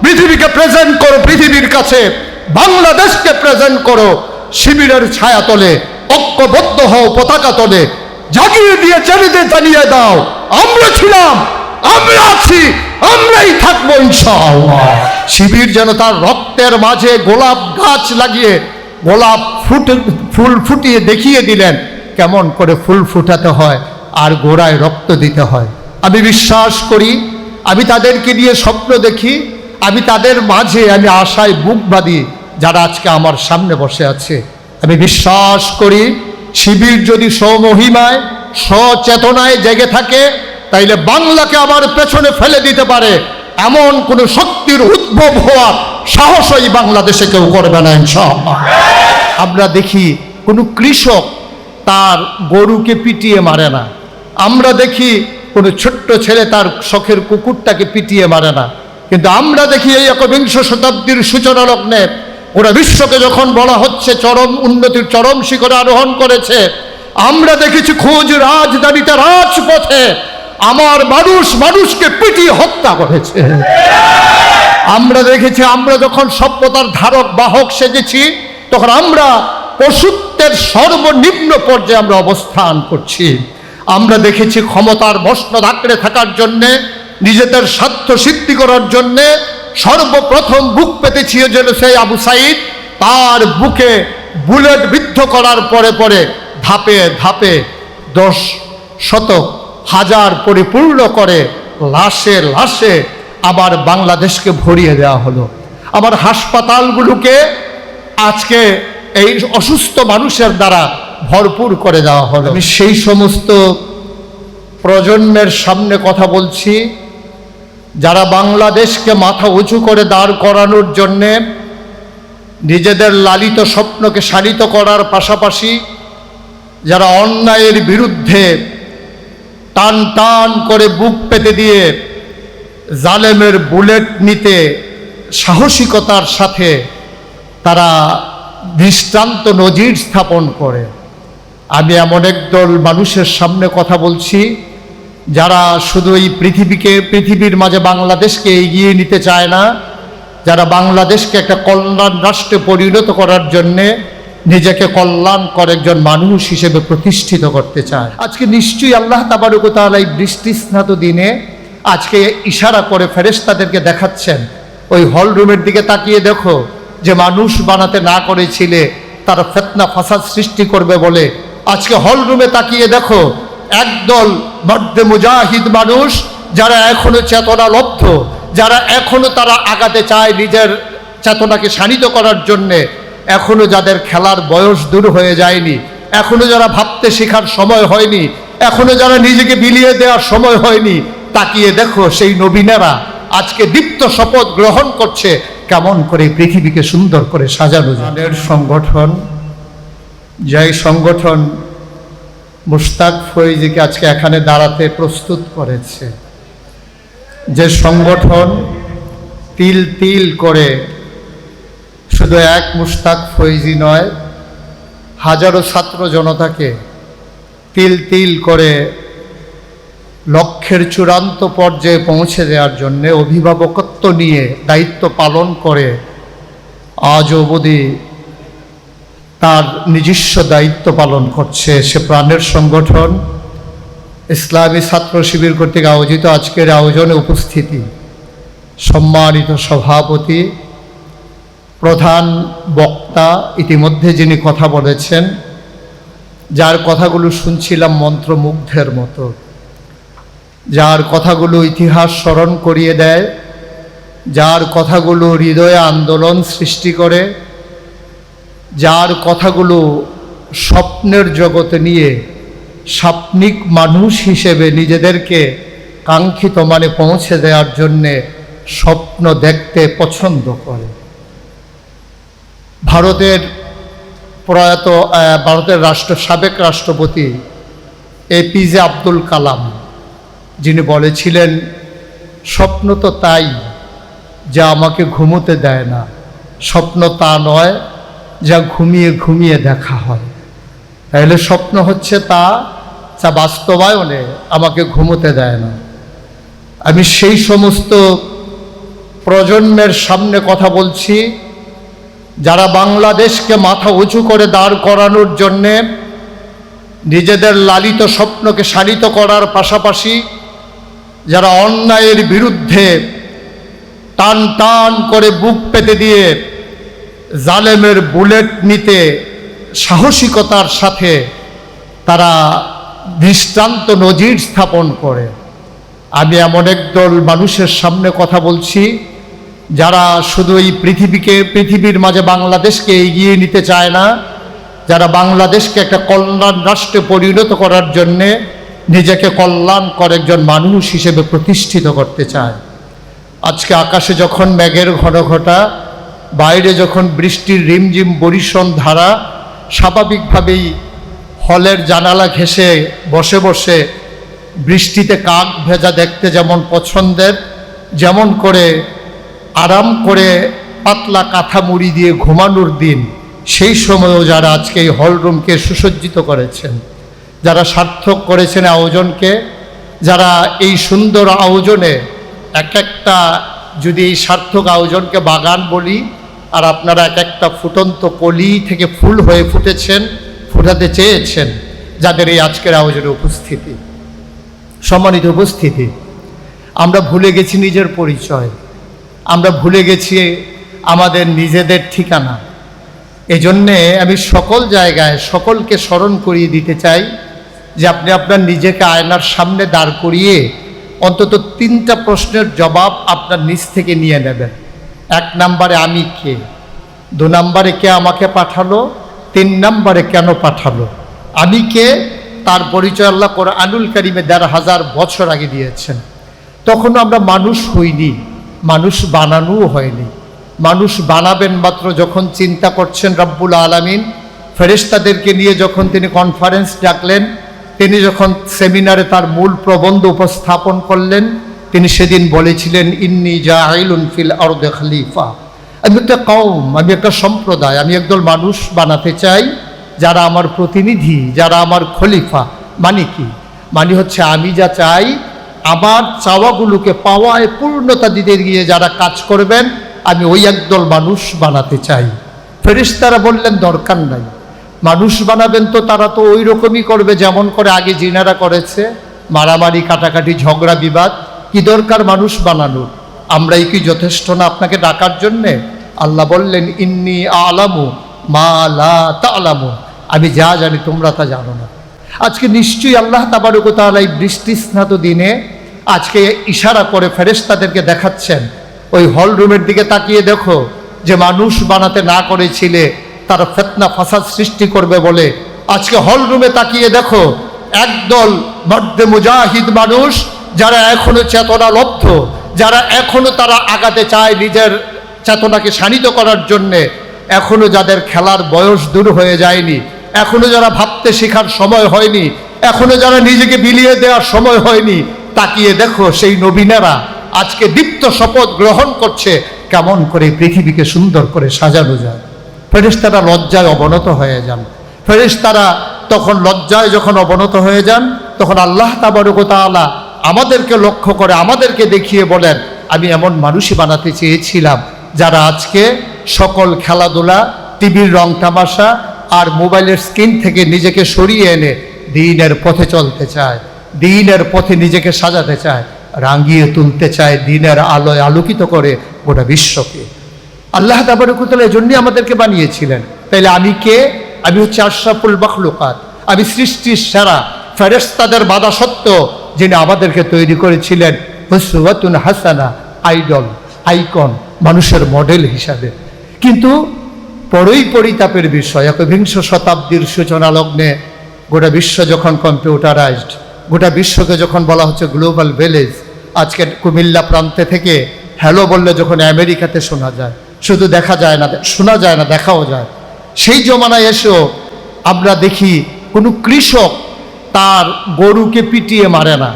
পৃথিবীকে প্রেজেন্ট করো, পৃথিবীর কাছে বাংলাদেশকে প্রেজেন্ট করো। শিবিরের ছায়া তলে ঐক্যবদ্ধ হও, পতাকা তলে জাগিয়ে দিয়ে জানিয়ে দাও, আমরা ছিলাম, আমরা আছি, আমরাই থাকবো ইনশাআল্লাহ। শিবির যেন তার রক্তের মাঝে গোলাপ গাছ লাগিয়ে গোলাপ ফুল ফুটিয়ে দেখিয়ে দিলেন কেমন করে ফুল ফুটাতে হয় আর গোড়ায় রক্ত দিতে হয়। আমি বিশ্বাস করি, আমি তাদেরকে নিয়ে স্বপ্ন দেখি, আমি তাদের মাঝে আমি আশায় বুক বাঁধি যারা আজকে আমার সামনে বসে আছে। আমি বিশ্বাস করি শিবির যদি স্বমহিমায় সচেতনায় জেগে থাকে তাইলে বাংলাকে আবার পেছনে ফেলে দিতে পারে এমন কোন শক্তির উদ্ভব হওয়ার সাহসই বাংলাদেশে কেউ করবে না ইনশাআল্লাহ। আমরা দেখি কোনো কৃষক তার গরুকে পিটিয়ে মারে না, আমরা দেখি কোনো ছোট্ট ছেলে তার শখের কুকুরটাকে পিটিয়ে মারে না, কিন্তু আমরা দেখি এই একবিংশ শতাব্দীর সূচনা লগ্নে ওরা বিশ্বকে যখন বলা হচ্ছে চরম উন্নতির চরম শিখরে আরোহণ করেছে, আমরা দেখেছি খোঁজ রাজধানীতে রাজপথে আমার মানুষকে পিটিয়ে হত্যা করেছে। আমরা দেখেছি আমরা যখন সভ্যতার ধারক বাহক সেজেছি তখন আমরা পশুত্বের সর্বনিম্ন পর্যায়ে আমরা অবস্থান করছি। আমরা দেখেছি ক্ষমতার মসনদ আঁকড়ে থাকার জন্যে, নিজেদের স্বার্থ সিদ্ধি করার জন্যে সর্বপ্রথম বুক পেতেছিল যেন সেই আবু সাইদ, তার বুকে বুলেট বিদ্ধ করার পরে পরে ধাপে ধাপে 10 শতক হাজার পরিপূর্ণ করে লাশে লাশে আবার বাংলাদেশকে ভরিয়ে দেওয়া হলো। আবার হাসপাতালগুলোকে আজকে এই অসুস্থ মানুষের দ্বারা ভরপুর করে দেওয়া হলো। আমি সেই সমস্ত প্রজন্মের সামনে কথা বলছি যারা বাংলাদেশকে মাথা উঁচু করে দাঁড় করানোর জন্যে নিজেদের লালিত স্বপ্নকে সারিত করার পাশাপাশি যারা অন্যায়ের বিরুদ্ধে টান টান করে বুক পেতে দিয়ে জালেমের বুলেট নিতে সাহসিকতার সাথে তারা দৃষ্টান্ত নজির স্থাপন করে। আমি এমন একদল মানুষের সামনে কথা বলছি যারা শুধু এই পৃথিবীর মাঝে বাংলাদেশকে এগিয়ে নিতে চায় না, যারা বাংলাদেশকে একটা কল্যাণ রাষ্ট্রে পরিণত করার জন্যে নিজেকে কল্যাণকর একজন মানুষ হিসেবে প্রতিষ্ঠিত করতে চায়। আজকে নিশ্চয়ই আল্লাহ তাবারক ওয়া তাআলা এই বৃষ্টিস্নাত দিনে আজকে ইশারা করে ফেরেশতাদেরকে দেখাচ্ছেন, ওই হল রুমের দিকে তাকিয়ে দেখো, যে মানুষ বানাতে না করেছিলে তারা ফিতনা ফাসাদ সৃষ্টি করবে বলে আজকে হল রুমে তাকিয়ে দেখো একদল মর্দে মুজাহিদ মানুষ যারা এখনো চেতনালব্ধ, যারা এখনো তারা আগাতে চায় নিজের চেতনাকে শানিত করার জন্যে, এখনো যাদের খেলার বয়স দূর হয়ে যায়নি, এখনো যারা ভাবতে শেখার সময় হয়নি, এখনো যারা নিজেকে বিলিয়ে দেওয়ার সময় হয়নি, তাকিয়ে দেখো সেই নবীনেরা আজকে দীপ্ত শপথ গ্রহণ করছে কেমন করে পৃথিবীকে সুন্দর করে সাজানো যায়। সংগঠন, যেই সংগঠন মুশতাক ফৈজিকে আজকে এখানে দাঁড়াতে প্রস্তুত করেছে, যে সংগঠন তিল তিল করে শুধু এক মুশতাক ফৈজি নয়, হাজারো ছাত্র জনতাকে তিল তিল করে লক্ষ্যের চূড়ান্ত পর্যায়ে পৌঁছে দেওয়ার জন্যে অভিভাবকত্ব নিয়ে দায়িত্ব পালন করে আজ অবধি তার নিজস্ব দায়িত্ব পালন করছে, সে প্রাণের সংগঠন ইসলামী ছাত্র শিবির কর্তৃক আয়োজিত আজকের আয়োজনে উপস্থিতি সম্মানিত সভাপতি, প্রধান বক্তা ইতিমধ্যে যিনি কথা বলেছেন, যার কথাগুলো শুনছিলাম মন্ত্রমুগ্ধের মতো, যার কথাগুলো ইতিহাস স্মরণ করিয়ে দেয়, যার কথাগুলো হৃদয়ে আন্দোলন সৃষ্টি করে, যার কথাগুলো স্বপ্নের জগতে নিয়ে স্বপ্নিক মানুষ হিসেবে নিজেদেরকে কাঙ্ক্ষিত মানে পৌঁছে দেওয়ার জন্যে স্বপ্ন দেখতে পছন্দ করে। ভারতের সাবেক রাষ্ট্রপতি APJ আব্দুল কালাম, যিনি বলেছিলেন স্বপ্ন তো তাই যা আমাকে ঘুমোতে দেয় না, স্বপ্ন তা নয় যা ঘুমিয়ে ঘুমিয়ে দেখা হয়। তাহলে স্বপ্ন হচ্ছে তা যা বাস্তবায়নে আমাকে ঘুমোতে দেয় না। আমি সেই সমস্ত প্রজন্মের সামনে কথা বলছি, যারা বাংলাদেশকে মাথা উঁচু করে দাঁড় করানোর জন্যে নিজেদের লালিত স্বপ্নকে শানিত করার পাশাপাশি যারা অন্যায়ের বিরুদ্ধে টান টান করে বুক পেতে দিয়ে জালেমের বুলেট নিতে সাহসিকতার সাথে তারা দৃষ্টান্ত নজির স্থাপন করে। আমি এমন একদল মানুষের সামনে কথা বলছি যারা শুধু এই পৃথিবীর মাঝে বাংলাদেশকে এগিয়ে নিতে চায় না, যারা বাংলাদেশকে একটা কল্যাণ রাষ্ট্রে পরিণত করার জন্যে নিজেকে কল্যাণকর একজন মানুষ হিসেবে প্রতিষ্ঠিত করতে চায়। আজকে আকাশে যখন মেঘের ঘনঘটা, বাইরে যখন বৃষ্টির রিমঝিম বরিশন ধারা, স্বাভাবিকভাবেই হলের জানালা ঘেঁষে বসে বসে বৃষ্টিতে কাক ভেজা দেখতে যেমন পছন্দের, যেমন করে আরাম করে পাতলা কাঁথা মুড়ি দিয়ে ঘুমানোর দিন, সেই সময়ও যারা আজকে এই হলরুমকে সুসজ্জিত করেছেন, যারা সার্থক করেছেন আয়োজনকে, যারা এই সুন্দর আয়োজনে এক একটা, যদি এই সার্থক আয়োজনকে বাগান বলি, আর আপনারা এক একটা ফুটন্ত কলি থেকে ফুল হয়ে ফুটেছেন, ফুটাতে চেয়েছেন, যাদের এই আজকের আয়োজনে উপস্থিতি, সম্মানিত উপস্থিতি, আমরা ভুলে গেছি নিজের পরিচয়, আমরা ভুলে গেছি আমাদের নিজেদের ঠিকানা। এজন্যে আমি সকল জায়গায় সকলকে স্মরণ করিয়ে দিতে চাই যে আপনি আপনার নিজেকে আয়নার সামনে দাঁড় করিয়ে অন্তত 3টা প্রশ্নের জবাব আপনার নিজ থেকে নিয়ে নেবেন। 1 নম্বরে আমি কে, 2 নম্বরে কে আমাকে পাঠালো, 3 নম্বরে কেন পাঠালো। আমি কে, তার পরিচয় আল্লাহ কোরআনুল কারীমে ১৫০০ বছর আগে দিয়েছেন। তখনও আমরা মানুষ হইনি, মানুষ বানানোও হয়নি। মানুষ বানাবেন মাত্র যখন চিন্তা করছেন রব্বুল আলামিন ফেরেশতাদেরকে নিয়ে যখন তিনি কনফারেন্স ডাকলেন, তিনি যখন সেমিনারে তার মূল প্রবন্ধ উপস্থাপন করলেন, তিনি সেদিন বলেছিলেন ইন্নী জাইলুন ফিল আরদি খলিফা। আমি একটা কওম, আমি একটা সম্প্রদায়, আমি একদল মানুষ বানাতে চাই যারা আমার প্রতিনিধি, যারা আমার খলিফা। মানে কি? মানে হচ্ছে আমি যা চাই আমার চাওয়াগুলোকে পাওয়ায় পূর্ণতা দিতে গিয়ে যারা কাজ করবেন, আমি ওই একদল মানুষ বানাতে চাই। ফেরেশতারা বললেন দরকার নাই, মানুষ বানাবেন তো তারা তো ওই রকমই করবে যেমন করে আগে জিনারা করেছে, মারামারি কাটাকাটি ঝগড়া বিবাদ। কি দরকার মানুষ বানানোর? আমরাই কি যথেষ্ট না আপনাকে ডাকার জন্যে? আল্লাহ বললেন ইন্নী আলামু মা লা তা'লামুন, আমি যা জানি তোমরা তা জানো না। আজকে নিশ্চয়ই আল্লাহ তাবারক ওয়া তাআলা এই বৃষ্টিস্নাত দিনে আজকে ইশারা করে ফেরেশতাদেরকে দেখাচ্ছেন, ওই হল রুমের দিকে তাকিয়ে দেখো, যে মানুষ বানাতে না করেছিলে তারা ফিতনা ফাসাদ সৃষ্টি করবে বলে আজকে হল রুমে তাকিয়ে দেখো একদল মর্দে মুজাহিদ মানুষ, যারা এখনো চেতনালব্ধ, যারা এখনো তারা আগাতে চায় নিজের চেতনাকে শানিত করার জন্যে, এখনো যাদের খেলার বয়স দূর হয়ে যায়নি, এখনো যারা ভাবতে শেখার সময় হয়নি, এখনো যারা নিজেকে বিলিয়ে দেওয়ার সময় হয়নি, তাকিয়ে দেখো সেই নবীনেরা আজকে দীপ্ত শপথ গ্রহণ করছে কেমন করে পৃথিবীকে সুন্দর করে সাজানো যায়। ফেরেশতারা লজ্জায় অবনত হয়ে যান। ফেরেশতারা তখন লজ্জায় যখন অবনত হয়ে যান, তখন আল্লাহ তাবারক ওয়া তাআলা আমাদেরকে লক্ষ্য করে আমাদেরকে দেখিয়ে বলেন, আমি এমন মানুষই বানাতে চেয়েছিলাম যারা আজকে সকল খেলাধুলা, টিভির রং তামাশা আর মোবাইলের স্ক্রিন থেকে নিজেকে সরিয়ে এনে দ্বীনের পথে চলতে চায়, দ্বীনের পথে নিজেকে সাজাতে চায়, রাঙিয়ে তুলতে চায়, দ্বীনের আলোয় আলোকিত করে গোটা বিশ্বকে। আল্লাহ তাবারক ওয়া তাআলা এজন্যই আমাদেরকে বানিয়েছিলেন। তাইলে আমি কে? আমি হচ্ছে আশরাফুল মাখলুকাত, আমি সৃষ্টির সেরা। ফেরেশতাদের বাধা সত্ত্বেও যিনি আমাদেরকে তৈরি করেছিলেন উসওয়াতুন হাসানা, আইডল, আইকন, মানুষের মডেল হিসাবে। কিন্তু বড়ই পরিতাপের বিষয়, ১বিংশ শতাব্দীর সূচনা লগ্নে গোটা বিশ্ব যখন কম্পিউটারাইজড, গোটা বিশ্বকে যখন বলা হচ্ছে গ্লোবাল ভিলেজ, আজকে কুমিল্লা প্রান্তে থেকে হ্যালো বললে যখন আমেরিকাতে শোনা যায়, শুধু দেখা যায় না, শোনা যায় না, দেখাও যায়। সেই জমানায় এসেও আমরা দেখি কোনো কৃষক তার গরুকে পিটিয়ে মারে না,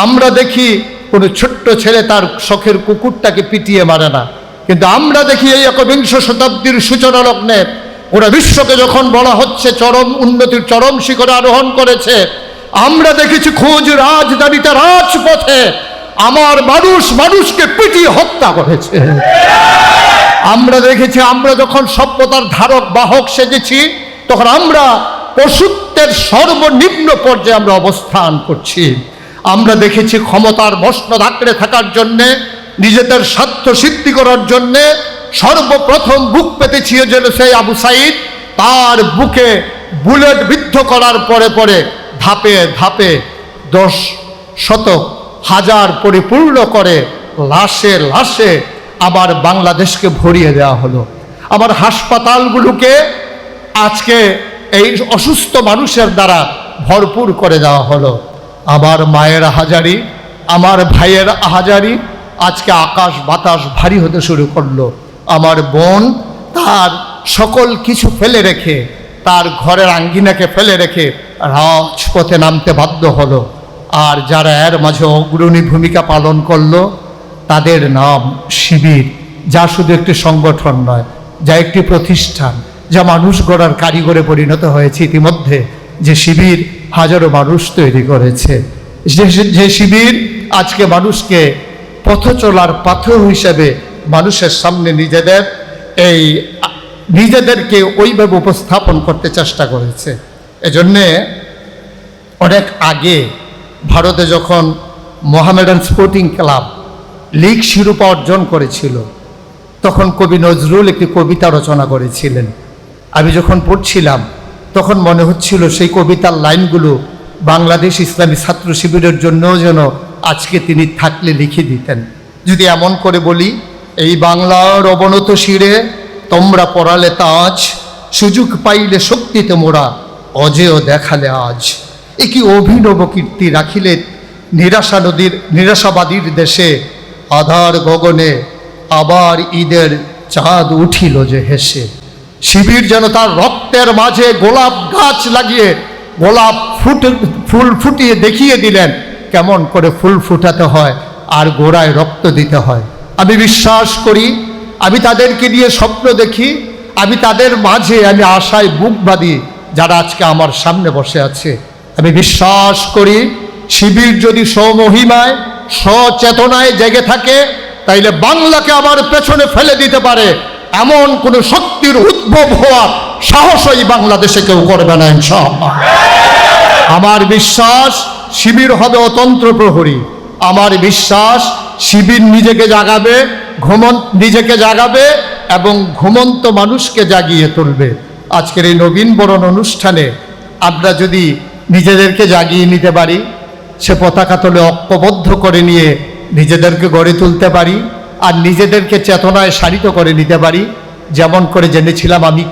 আমরা দেখি কোনো ছোট্ট ছেলে তার শখের কুকুরটাকে পিটিয়ে মারে না। কিন্তু আমরা দেখি এই ১বিংশ শতাব্দীর সূচনা লগ্নে ওরা বিশ্বকে যখন বলা হচ্ছে চরম উন্নতির চরম শিখরে আরোহণ করেছে, আমরা দেখেছি খোঁজ রাজধানীতে রাজপথে আমার মানুষ মানুষকে পিটিয়ে হত্যা করেছে। আমরা দেখেছি, আমরা যখন সভ্যতার ধারক বাহক সেজেছি, তখন আমরা পশুত্বের সর্বনিম্ন পর্যায়ে আমরা অবস্থান করছি। আমরা দেখেছি ক্ষমতার মসনদ আঁকড়ে থাকার জন্যে, নিজেদের স্বার্থ সিদ্ধি করার জন্যে সর্বপ্রথম বুক পেতেছিল সেই আবু সাইদ। তার বুকে বুলেট বিদ্ধ করার পরে পরে ধাপে ধাপে 10 শতক হাজার পরিপূর্ণ করে লাশে লাশে আবার বাংলাদেশকে ভরিয়ে দেওয়া হলো। আবার হাসপাতালগুলোকে আজকে এই অসুস্থ মানুষের দ্বারা ভরপুর করে দেওয়া হলো। আমার মায়ের আহাজারি, আমার ভাইয়ের আহাজারি আজকে আকাশ বাতাস ভারী হতে শুরু করলো। আমার বোন তার সকল কিছু ফেলে রেখে, তার ঘরের আঙ্গিনাকে ফেলে রেখে রাজপথে নামতে বাধ্য হলো। আর যারা এর মাঝে অগ্রণী ভূমিকা পালন করলো, তাদের নাম শিবির, যা শুধু একটি সংগঠন নয়, যা একটি প্রতিষ্ঠান, যা মানুষ গড়ার কারিগরে পরিণত হয়েছে ইতিমধ্যে। যে শিবির হাজারো মানুষ তৈরি করেছে, যে শিবির আজকে মানুষকে পথ চলার পাথর হিসেবে মানুষের সামনে নিজেদেরকে ওইভাবে উপস্থাপন করতে চেষ্টা করেছে। এজন্যে অনেক আগে ভারতে যখন মোহামেডান স্পোর্টিং ক্লাব লীগ শিরোপা অর্জন করেছিল, তখন কবি নজরুল একটি কবিতা রচনা করেছিলেন। আমি যখন পড়ছিলাম তখন মনে হচ্ছিল সেই কবিতার লাইনগুলো বাংলাদেশ ইসলামী ছাত্র শিবিরের জন্যও যেন আজকে তিনি থাকলে লিখে দিতেন। যদি এমন করে বলি, এই বাংলার অবনত শিরে তোমরা পড়ালে তাজ, সুযোগ পাইলে শক্তিতে মোরা অজেয় দেখালে আজ। এ কি অভিনব কীর্তি রাখিলে নিরাশাবাদীর দেশে, আধার গগনে আবার ঈদের চাঁদ উঠিল যে হেসে। শিবির যেন তার রক্তের মাঝে গোলাপ গাছ লাগিয়ে গোলাপ ফুল ফুটিয়ে দেখিয়ে দিলেন কেমন করে ফুল ফুটাতে হয় আর গোড়ায় রক্ত দিতে হয়। আমি বিশ্বাস করি, আমি তাদেরকে নিয়ে স্বপ্ন দেখি, আমি তাদের মাঝে আমি আশায় বুক বাঁধি যারা আজকে আমার সামনে বসে আছে। আমি বিশ্বাস করি শিবির যদি স্বমহিমায় সচেতনায় জেগে থাকে, তাইলে বাংলাকে আবার পেছনে ফেলে দিতে পারে এমন কোন শক্তির উদ্ভব হওয়ার সাহসই বাংলাদেশে কেউ করবে না ইনশাআল্লাহ। আমার বিশ্বাস শিবির হবে অতন্ত্র প্রহরী। আমার বিশ্বাস শিবির নিজেকে জাগাবে এবং ঘুমন্ত মানুষকে জাগিয়ে তুলবে। আজকের এই নবীন বরণ অনুষ্ঠানে আমরা যদি নিজেদেরকে জাগিয়ে নিতে পারি, সে পতাকা তলে ঐক্যবদ্ধ করে নিয়ে নিজেদেরকে গড়ে তুলতে পারি, আর নিজেদেরকে চেতনায় সারিত করে নিতে পারি। যেমন করে জেনেছিলাম আমি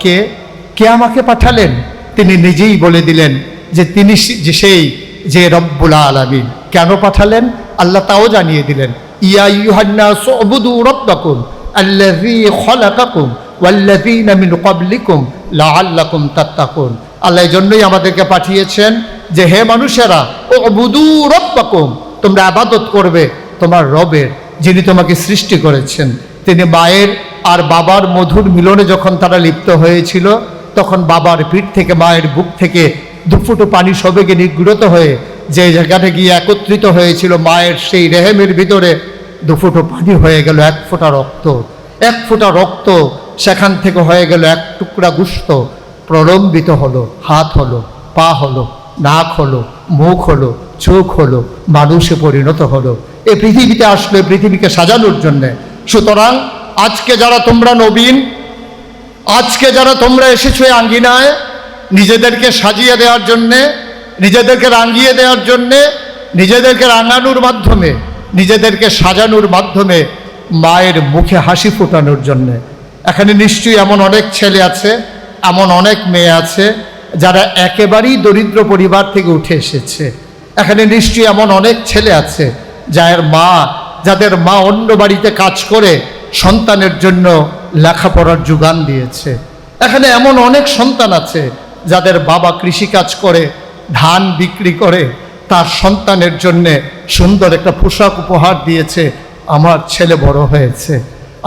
কে আমাকে পাঠালেন, তিনি নিজেই বলে দিলেন যে তিনি যে রব্বুল আলামিন। কেন পাঠালেন আল্লাহ তাও জানিয়ে দিলেন। ইয়া আইয়ুহান্নাসু উবুদু রাব্বাকুম আল্লাযী খালাকাকুম ওয়াল্লাযীনা মিন ক্বাবলিকুম লাআল্লাকুম তাত্তাকুন। আল্লাহ এই জন্যই আমাদেরকে পাঠিয়েছেন যে হে মানুষেরা, উবুদু রাব্বাকুম, তোমরা ইবাদত করবে তোমার রবের, যিনি তোমাকে সৃষ্টি করেছেন। তিনি মায়ের আর বাবার মধুর মিলনে যখন তারা লিপ্ত হয়েছিল, তখন বাবার পিঠ থেকে মায়ের বুক থেকে দুফুটো পানি সবেগে নিগৃহীত হয়ে যে জায়গাটা গিয়ে একত্রিত হয়েছিল, মায়ের সেই রেহেমের ভিতরে দুফুটো পানি হয়ে গেল 1 ফোঁটা রক্ত। 1 ফোঁটা রক্ত সেখান থেকে হয়ে গেল 1 টুকরা গোশত। প্রলম্বিত হলো, হাত হলো, পা হলো, নাক হলো, মুখ হলো, চোখ হলো, মানুষে পরিণত হলো। এই পৃথিবীতে আসলে পৃথিবীকে সাজানোর জন্যে। সুতরাং আজকে যারা তোমরা নবীন, আজকে যারা তোমরা এসেছো এই আঙ্গিনায় নিজেদেরকে সাজিয়ে দেওয়ার জন্যে, নিজেদেরকে রাঙিয়ে দেওয়ার জন্যে, নিজেদেরকে রাঙানোর মাধ্যমে, নিজেদেরকে সাজানোর মাধ্যমে মায়ের মুখে হাসি ফোটানোর জন্যে। এখানে নিশ্চয়ই এমন অনেক ছেলে আছে, এমন অনেক মেয়ে আছে যারা একেবারেই দরিদ্র পরিবার থেকে উঠে এসেছে। এখানে নিশ্চয়ই এমন অনেক ছেলে আছে যাদের মা অন্য বাড়িতে কাজ করে সন্তানের জন্য লেখাপড়ার যোগান দিয়েছে। এখানে এমন অনেক সন্তান আছে যাদের বাবা কৃষিকাজ করে, ধান বিক্রি করে তার সন্তানের জন্যে সুন্দর একটা পোশাক উপহার দিয়েছে। আমার ছেলে বড় হয়েছে,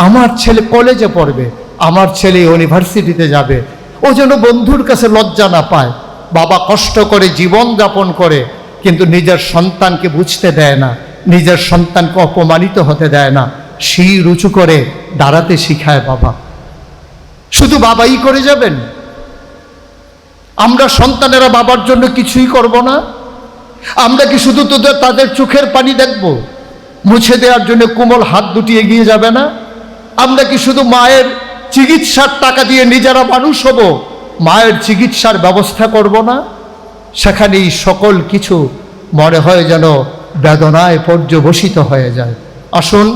আমার ছেলে কলেজে পড়বে, আমার ছেলে ইউনিভার্সিটিতে যাবে, ও যেন বন্ধুর কাছে লজ্জা না পায়। বাবা কষ্ট করে জীবন যাপন করে, কিন্তু নিজের সন্তানকে বুঝতে দেয় না, নিজের সন্তানকে অপমানিত হতে দেয় না, শির উঁচু করে দাঁড়াতে শিখায় বাবা। শুধু বাবাই করে যাবেন? আমরা সন্তানেরা বাবার জন্য কিছুই করব না? আমরা কি শুধু তাদের চোখের পানি দেখব? মুছে দেওয়ার জন্য কোমল হাত দুটি এগিয়ে যাবে না? আমরা কি শুধু মায়ের চিকিৎসার টাকা দিয়ে নিজেরা মানুষ হব, মায়ের চিকিৎসার ব্যবস্থা করব না? সেখানেই সকল কিছু মনে হয় যেন বেদনায় পর্যবসিত হয়ে যায়। আসুন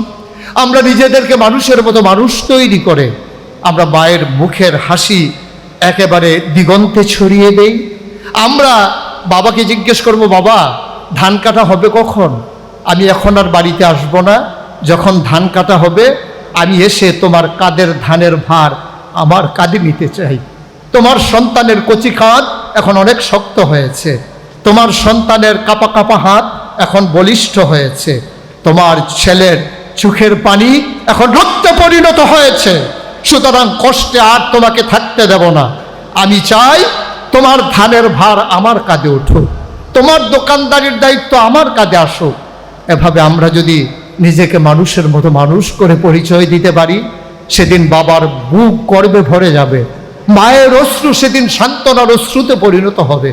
আমরা নিজেদেরকে মানুষের মতো মানুষ তৈরি করে আমরা মায়ের মুখের হাসি একেবারে দিগন্তে ছড়িয়ে দেই। আমরা বাবাকে জিজ্ঞেস করব, বাবা ধান কাটা হবে কখন? আমি এখন আর বাড়িতে আসবো না, যখন ধান কাটা হবে আমি এসে তোমার কাঁধের ধানের ভার আমার কাঁধে নিতে চাই। তোমার সন্তানের কচি কাঁধ এখন অনেক শক্ত হয়েছে, তোমার সন্তানের কাপা কাপা হাত এখন বলিষ্ঠ হয়েছে, তোমার ছেলের চোখের পানি এখন রক্তে পরিণত হয়েছে। সুতরাং কষ্টে আর তোমাকে থাকতে দেব না। আমি চাই তোমার ধানের ভার আমার কাঁধে উঠুক, তোমার দোকানদারির দায়িত্ব আমার কাঁধে আসুক। এভাবে আমরা যদি নিজেকে মানুষের মতো মানুষ করে পরিচয় দিতে পারি, সেদিন বাবার বুক গর্বে ভরে যাবে, মায়ের অশ্রু সেদিন সান্ত্বনার অশ্রুতে পরিণত হবে।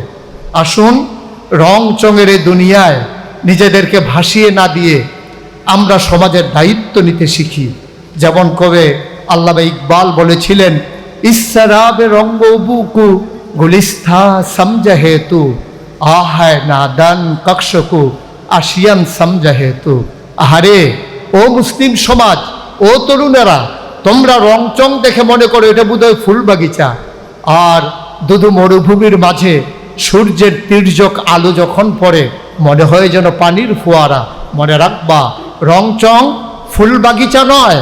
আসুন রং চঙের এই দুনিয়ায় নিজেদেরকে ভাসিয়ে না দিয়ে আমরা সমাজের দায়িত্ব নিতে শিখি। যেমন কবে আল্লামা ইকবাল বলেছিলেন, ইসরাবে রঙ্গ বুকু গুলিস্থা সমঝা হেতু, আহায় নাদান কক্ষকু আসিয়ান সমঝা হেতু। আহারে ও মুসলিম সমাজ, ও তরুণেরা, তোমরা রংচং দেখে মনে করো এটা বোধহয় ফুল বাগিচা, আর দুধু মরুভূমির মাঝে সূর্যের তির্যক আলো যখন পড়ে মনে হয় যেন পানির ফোয়ারা। মনে রাখবা, রংচং ফুল বাগিচা নয়,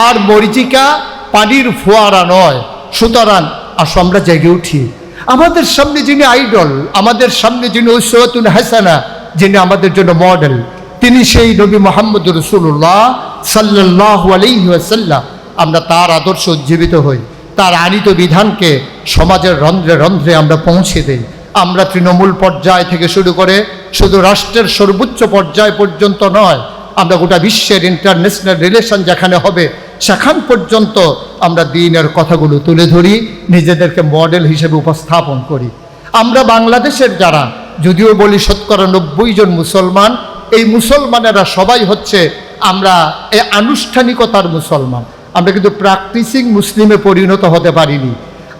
আর মরিচিকা পানির ফোয়ারা নয়। সুতরাং আসো আমরা জেগে উঠি। আমাদের সামনে যিনি আইডল, আমাদের সামনে যিনি উসওয়াতুন হাসানা, যিনি আমাদের জন্য মডেল, তিনি সেই নবী মুহাম্মদ রাসূলুল্লাহ সাল্লাল্লাহু আলাইহি ওয়াসাল্লাম। আমরা তার আদর্শ উজ্জীবিত হই, তার আনিত বিধানকে সমাজের রন্ধ্রে রন্ধ্রে আমরা পৌঁছে দেই। আমরা তৃণমূল পর্যায় থেকে শুরু করে শুধু রাষ্ট্রের সর্বোচ্চ পর্যায় পর্যন্ত নয়, আমরা গোটা বিশ্বের ইন্টারন্যাশনাল রিলেশন যেখানে হবে সেখান পর্যন্ত আমরা দ্বীনের কথাগুলো তুলে ধরি, নিজেদেরকে মডেল হিসেবে উপস্থাপন করি। আমরা বাংলাদেশের যারা, যদিও বলি ৯০% জন মুসলমান, এই মুসলমানেরা সবাই হচ্ছে আমরা এই আনুষ্ঠানিকতার মুসলমান, আমরা কিন্তু প্র্যাকটিসিং মুসলিমে পরিণত হতে পারিনি।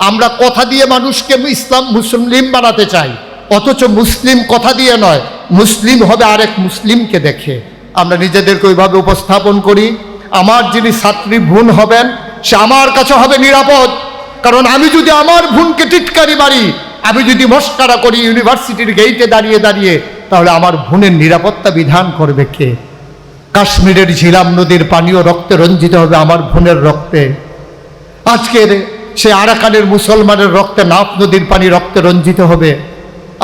আমরা কথা দিয়ে মানুষকে ইসলাম মুসলিম বানাতে চাই, অথচ মুসলিম কথা দিয়ে নয়, মুসলিম হবে আরেক মুসলিমকে দেখে। আমরা নিজেদেরকে ওইভাবে উপস্থাপন করি, আমার যিনি ছাত্রী বোন হবেন সে আমার কাছে হবে নিরাপদ। কারণ আমি যদি আমার বোনকে টিটকারি মারি, আমি যদি মস্কারা করি ইউনিভার্সিটির গেইটে দাঁড়িয়ে দাঁড়িয়ে, তাহলে আমার বোনের নিরাপত্তা বিধান করবে কে? কাশ্মীরের ঝিলাম নদীর পানিও রক্তে রঞ্জিত হবে আমার বোনের রক্তে। আজকের সে আরাকানের মুসলমানের রক্তে নাফ নদীর পানি রক্তে রঞ্জিত হবে।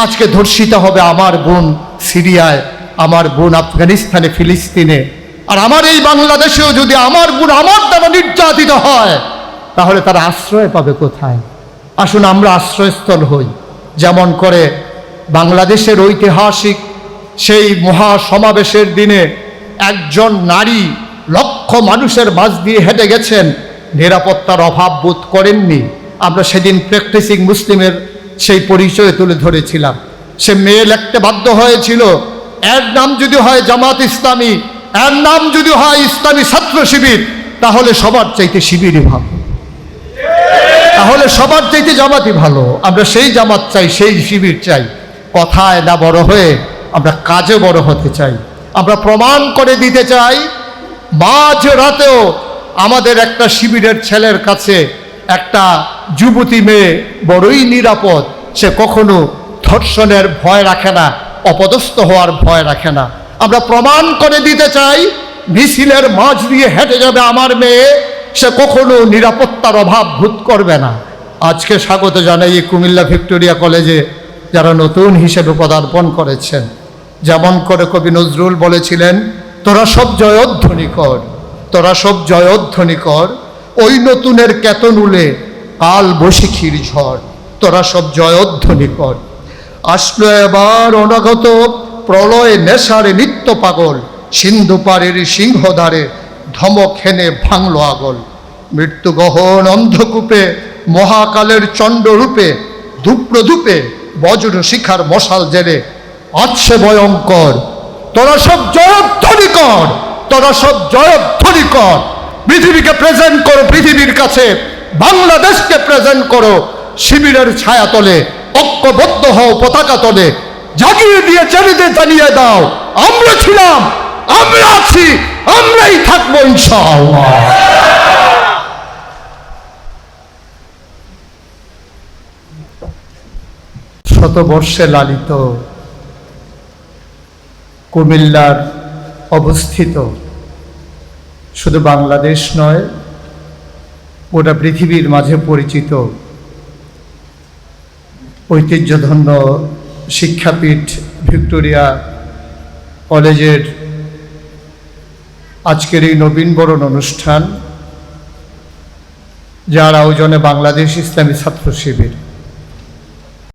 আজকে ধর্ষিত হবে আমার বোন সিরিয়ায়, আমার বোন আফগানিস্তানে, ফিলিস্তিনে। আর আমার এই বাংলাদেশেও যদি আমার বোন আমার দ্বারা নির্যাতিত হয়, তাহলে তারা আশ্রয় পাবে কোথায়? আসুন আমরা আশ্রয়স্থল হই। যেমন করে বাংলাদেশের ঐতিহাসিক সেই মহাসমাবেশের দিনে একজন নারী লক্ষ মানুষের মাঝ দিয়ে হেঁটে গেছেন, নিরাপত্তার অভাব বোধ করেননি। আমরা সেদিন প্র্যাকটিসিং মুসলিমের সেই পরিচয় তুলে ধরেছিলাম। সে মেয়ে লিখতে বাধ্য হয়েছিল, এর নাম যদি হয় জামাত ইসলামী, এর নাম যদি হয় ইসলামী ছাত্র শিবির, তাহলে সবার চাইতে শিবিরই ভালো, তাহলে সবার চাইতে জামাতই ভালো। আমরা সেই জামাত চাই, সেই শিবির চাই। কথায় না বড় হয়ে আমরা কাজে বড় হতে চাই। আমরা প্রমাণ করে দিতে চাই, মাঝ রাতেও আমাদের একটা শিবিরের ছেলের কাছে একটা যুবতী মেয়ে বড়ই নিরাপদ। সে কখনো ধর্ষণের ভয় রাখে না, অপদস্থ হওয়ার ভয় রাখে না। আমরা প্রমাণ করে দিতে চাই, মিছিলের মাঝ দিয়ে হেঁটে যাবে আমার মেয়ে, সে কখনো নিরাপত্তার অভাব বোধ করবে না। আজকে স্বাগত জানাই কুমিল্লা ভিক্টোরিয়া কলেজে যারা নতুন হিসেবে পদার্পণ করেছেন। যেমন করে কবি নজরুল বলেছিলেন, তোরা সব জয়ধ্বনি কর, তোরা সব জয়ধ্বনি কর, ওই নতুনের কেতন উলে কাল বৈশাখীর ঝড়, তোরা সব জয়ধ্বনি কর। আসলো এবার অনাগত প্রলয় নেশারে নিত্য পাগল, সিন্ধু পাড়ের সিংহধারে ধমক হেনে ভাঙল আগল। মৃত্যু গহন অন্ধকূপে মহাকালের চণ্ডরূপে ধূপ্রধূপে বজ্র শিখার মশাল জেলে আছে ভয়ঙ্কর। তোরা সব জয়ধ্বনি কর, তোরা সব জয়ধ্বনি কর। পৃথিবীকে প্রেজেন্ট করো, পৃথিবীর কাছে বাংলাদেশকে প্রেজেন্ট করো। শিবিরের ছায়া তলে ঐক্যবদ্ধ হও পতাকা তলে, জাগিয়ে দিয়ে ছেলেদের জানিয়ে দাও আমরা ছিলাম, আমরা আছি, আমরাই থাকবো ইনশাআল্লাহ। শতবর্ষে লালিত কুমিল্লার অবস্থিত শুধু বাংলাদেশ নয়, গোটা পৃথিবীর মাঝে পরিচিত ঐতিহ্যধন্য শিক্ষাপীঠ ভিক্টোরিয়া কলেজের আজকের এই নবীনবরণ অনুষ্ঠান, যার আয়োজনে বাংলাদেশ ইসলামী ছাত্র শিবির